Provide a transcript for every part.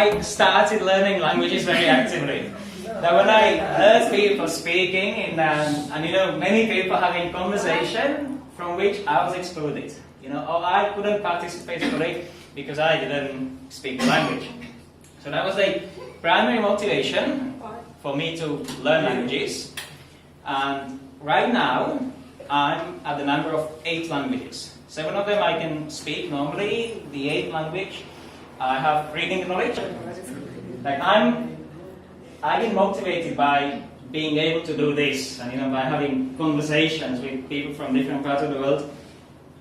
I started learning languages very actively. Now when I heard people speaking and many people having conversation from which I was excluded. I couldn't participate fully because I didn't speak the language. So that was the primary motivation for me to learn languages. And right now, I'm at the number of 8 languages. 7 of them I can speak normally. The 8th language, I have reading knowledge. I get motivated by being able to do this, and by having conversations with people from different parts of the world.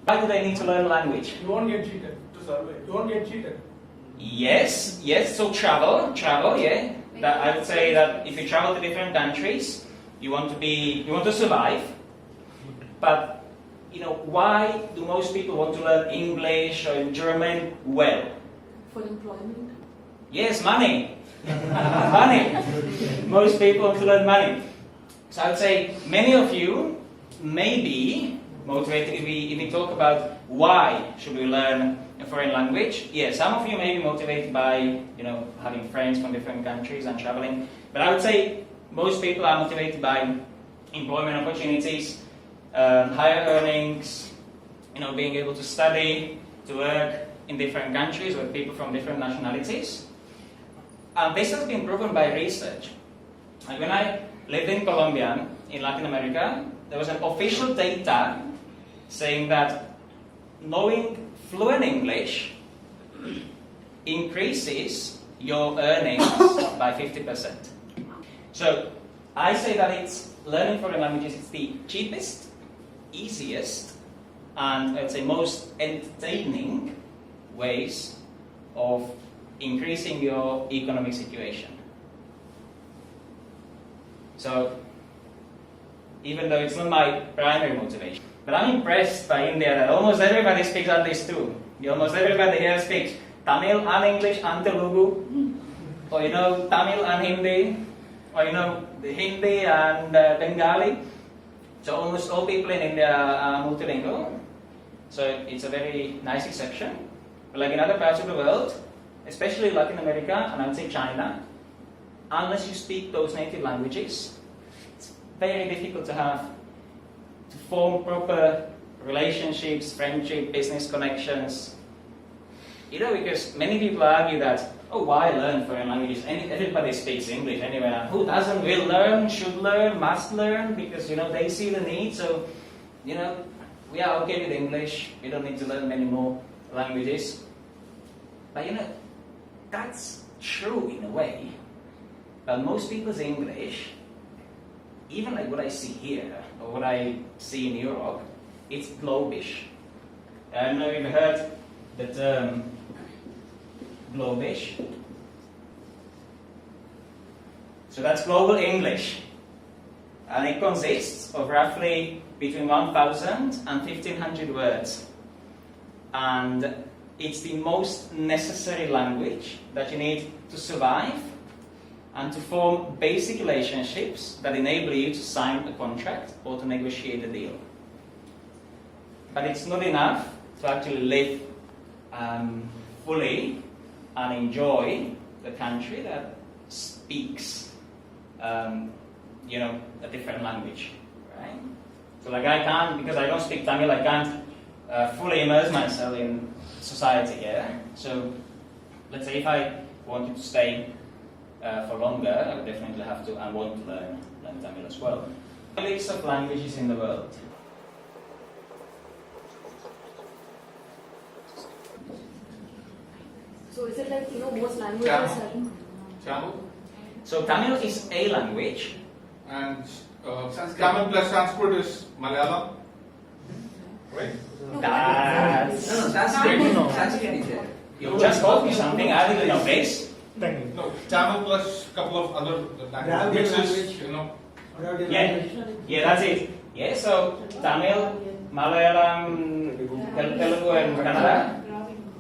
Why do they need to learn language? You won't get cheated to survey. You won't get cheated. Yes. So travel, yeah. That I would say that if you travel to different countries, you want to survive. But why do most people want to learn English or German well? For employment. Yes, money. Money. Most people want to learn money. So I would say many of you may be motivated if we talk about why should we learn a foreign language. Yeah, some of you may be motivated by having friends from different countries and traveling. But I would say most people are motivated by employment opportunities, higher earnings, being able to study, to work in different countries with people from different nationalities. And this has been proven by research. Like when I lived in Colombia, in Latin America, there was an official data saying that knowing fluent English increases your earnings by 50%. So I say that it's learning foreign languages is the cheapest, easiest, and I'd say most entertaining ways of increasing your economic situation. So, even though it's not my primary motivation, but I'm impressed by India that almost everybody speaks at least 2. Almost everybody here speaks Tamil and English and Telugu, or Tamil and Hindi, or the Hindi and Bengali. So almost all people in India are multilingual. So it's a very nice exception. But like in other parts of the world, especially Latin America, and I would say China, unless you speak those native languages, it's very difficult to form proper relationships, friendship, business connections. Because many people argue that, why learn foreign languages? Everybody speaks English anyway. Who doesn't will learn, should learn, must learn, because they see the need. So, we are okay with English. We don't need to learn many more languages. But that's true in a way, but most people's English, even like what I see here, or what I see in Europe, it's globish. I don't know if you've heard the term globish. So that's global English. And it consists of roughly between 1,000 and 1,500 words. And it's the most necessary language that you need to survive and to form basic relationships that enable you to sign a contract or to negotiate a deal. But it's not enough to actually live fully and enjoy the country that speaks a different language, right? So like I can't, because I don't speak Tamil, I can't fully immerse myself in society here. So let's say if I wanted to stay for longer, I would definitely have to and want to learn Tamil as well. A mix of languages in the world. So is it like, most languages are... Tamil. So Tamil is a language. And Tamil plus Sanskrit is Malayalam. Right? That's... Sanskrit is there. You just told me something, I didn't know this. No, Tamil plus a couple of other languages, Yeah, that's it. Yeah, so Tamil, Malayalam, Telugu and Kannada.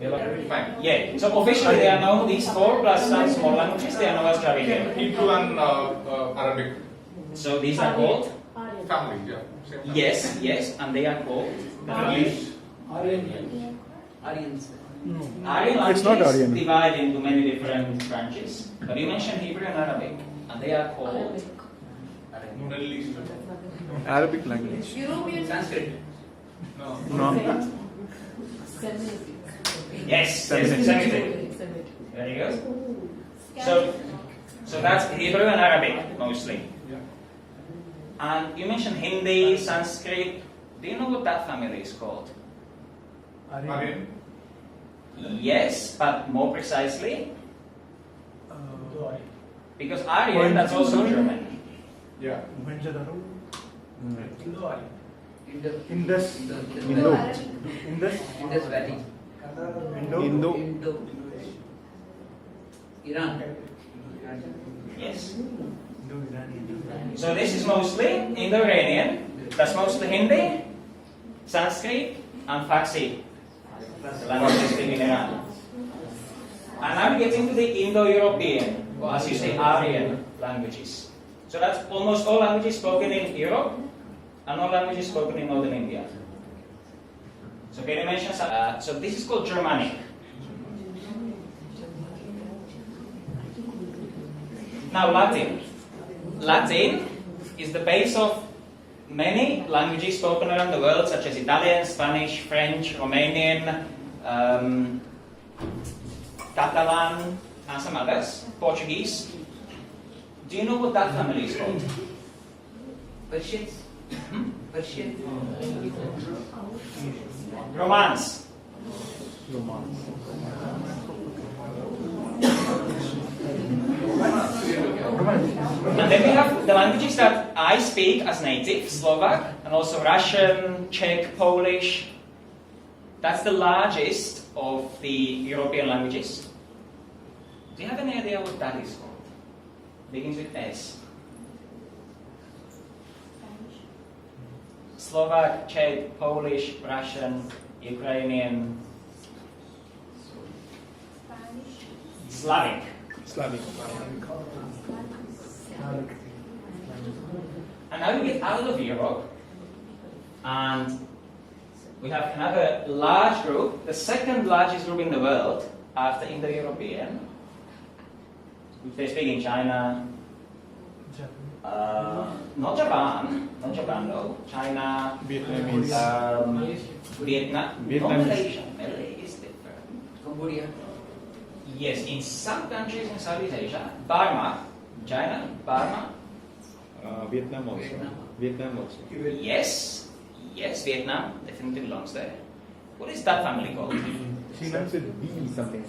Fine. Yeah, so officially they are known, these 4 plus some small languages, they are known as Dravidian. Hebrew and Arabic. So these are called? Family, yeah. Yes, and they are called? English. Aryans. Aryan It's not languages Aryan. divide into many different branches. But you mentioned Hebrew and Arabic, and they are called Arabic. Middle East. Arabic language. European. Sanskrit. No. No. Semitic. yes, Semitic. Semitic. Semitic. Very good. So that's Hebrew and Arabic mostly. Yeah. And you mentioned Hindi, Sanskrit. Do you know what that family is called? Aryan. Yes, but more precisely, because Aryan, that's also German. Yeah. Indus. Indo. Indus. Indus Valley. Indo. Indo. Iran. Yes. So this is mostly Indo-Iranian. That's mostly Hindi, Sanskrit, and Farsi. The languages speaking in Iran. And now we get into the Indo-European, or as you say, Aryan languages. So that's almost all languages spoken in Europe, and all languages spoken in northern India. So can you mention some? So this is called Germanic. Now Latin. Latin is the base of many languages spoken around the world, such as Italian, Spanish, French, Romanian, Catalan, and some others, Portuguese. Do you know what that family is called? Persian. Persian. Romance. And then we have the languages that I speak as native, Slovak, and also Russian, Czech, Polish. That's the largest of the European languages. Do you have any idea what that is called? Begins with S. Slovak, Czech, Polish, Russian, Ukrainian, Slavic. Slavic. And now we get out of Europe, and we have another large group, the second largest group in the world after Indo-European. They speak in China, not Japan though, China, Vietnamese. Vietnam, Vietnamese. not Malaysia, Malay is different. Cambodia. Yes, in some countries in Southeast Asia, Burma, China, Burma, Vietnam also. Vietnam. Vietnam also. yes, Vietnam definitely belongs there. What is that family called? Starts with B something.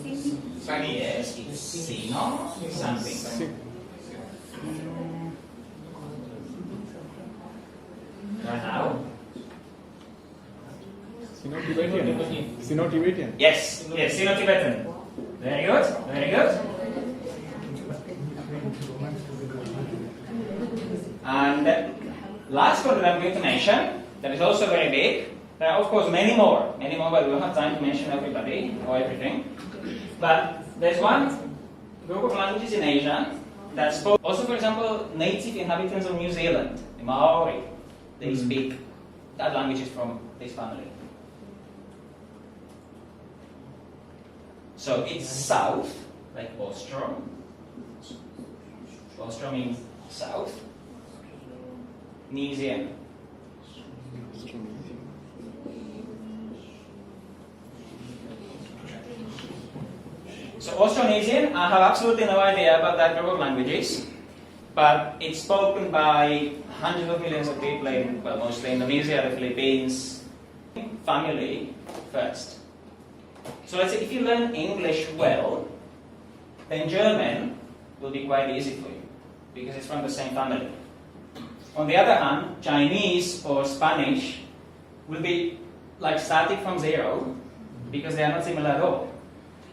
Yes, it's Sino something. Right now? Sino-Tibetan. Sino-Tibetan. Yes, Sino-Tibetan. Very good, very good. And last one that I'm going to mention, that is also very big. There are of course many more, but we don't have time to mention everybody or everything. But there's one group of languages in Asia that spoke, also for example, native inhabitants of New Zealand, the Maori, they speak, that language is from this family. So it's south, like Ostrom. Ostrom means south. Nesian. So Austronesian, I have absolutely no idea about that group of languages, but it's spoken by hundreds of millions of people in, well, mostly Indonesia, the Philippines. Family first. So let's say if you learn English well, then German will be quite easy for you, because it's from the same family. On the other hand, Chinese or Spanish will be like starting from zero, because they are not similar at all.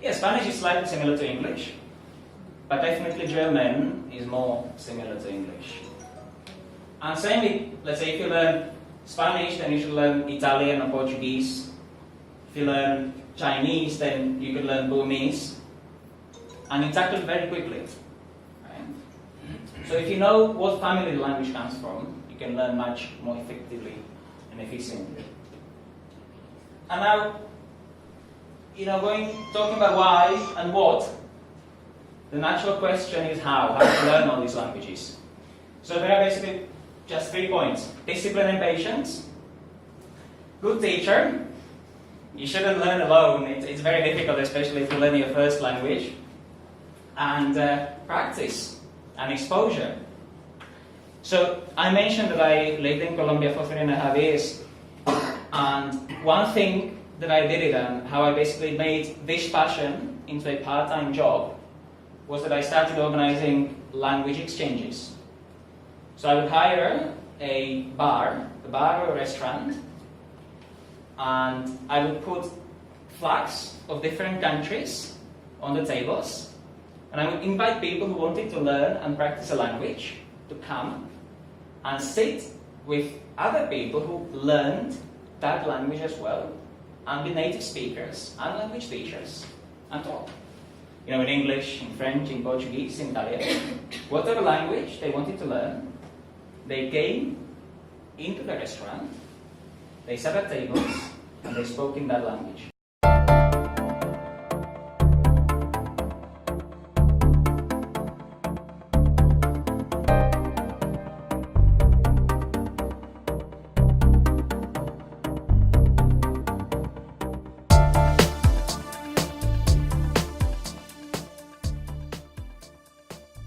Yeah, Spanish is slightly similar to English, but definitely German is more similar to English. And same with, let's say if you learn Spanish, then you should learn Italian or Portuguese. If you learn Chinese, then you could learn Burmese. And you tackle it very quickly. Right? So if you know what family the language comes from, you can learn much more effectively and efficiently. And now, talking about why and what, the natural question is how to learn all these languages. So there are basically just 3 points. Discipline and patience. Good teacher. You shouldn't learn alone. It's very difficult, especially if you learn your first language. And practice and exposure. So I mentioned that I lived in Colombia for 3.5 years. And one thing that I did and how I basically made this passion into a part-time job was that I started organizing language exchanges. So I would hire a bar or a restaurant, and I would put flags of different countries on the tables, and I would invite people who wanted to learn and practice a language to come and sit with other people who learned that language as well, and be native speakers and language teachers, and talk. In English, in French, in Portuguese, in Italian, whatever language they wanted to learn, they came into the restaurant, they sat at tables, and they spoke in that language.